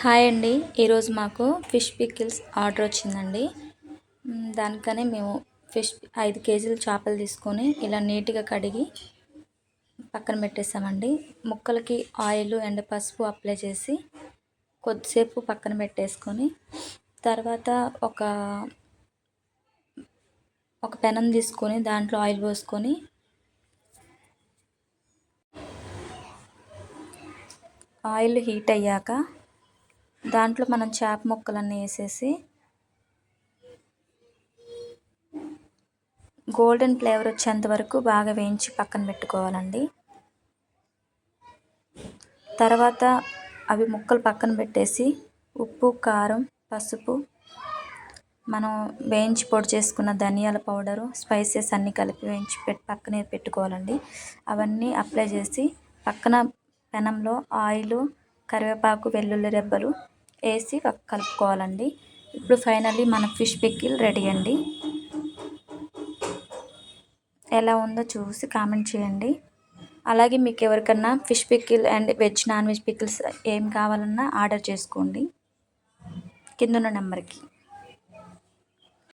Hi అండి. ఈరోజు మాకు ఫిష్ పికిల్స్ ఆర్డర్ వచ్చిందండి. దానికని మేము 5 కేజీలు చేపలు తీసుకొని ఇలా నీట్గా కడిగి పక్కన పెట్టేసామండి. ముక్కలకి ఆయిల్ అండ్ పసుపు అప్లై చేసి కొద్దిసేపు పక్కన పెట్టేసుకొని తర్వాత ఒక పెనం తీసుకొని దాంట్లో ఆయిల్ పోసుకొని ఆయిల్ హీట్ అయ్యాక దాంట్లో మనం చేప ముక్కలన్నీ వేసేసి గోల్డెన్ ఫ్లేవర్ వచ్చేంత వరకు బాగా వేయించి పక్కన పెట్టుకోవాలండి. తర్వాత అవి ముక్కలు పక్కన పెట్టేసి ఉప్పు, కారం, పసుపు, మనం వేయించి పొడి చేసుకున్న ధనియాల పౌడరు, స్పైసెస్ అన్నీ కలిపి వేయించి పక్కనే పెట్టుకోవాలండి. అవన్నీ అప్లై చేసి పక్కన పెనంలో ఆయిల్, కరివేపాకు, వెల్లుల్లి రెబ్బలు వేసి కలుపుకోవాలండి. ఇప్పుడు ఫైనల్లీ మన ఫిష్ పికిల్ రెడీ అండి. ఎలా ఉందో చూసి కామెంట్ చేయండి. అలాగే మీకు ఎవరికన్నా fish pickle and veg non veg pickles ఏం కావాలన్నా ఆర్డర్ చేసుకోండి కింద ఉన్న నెంబర్కి.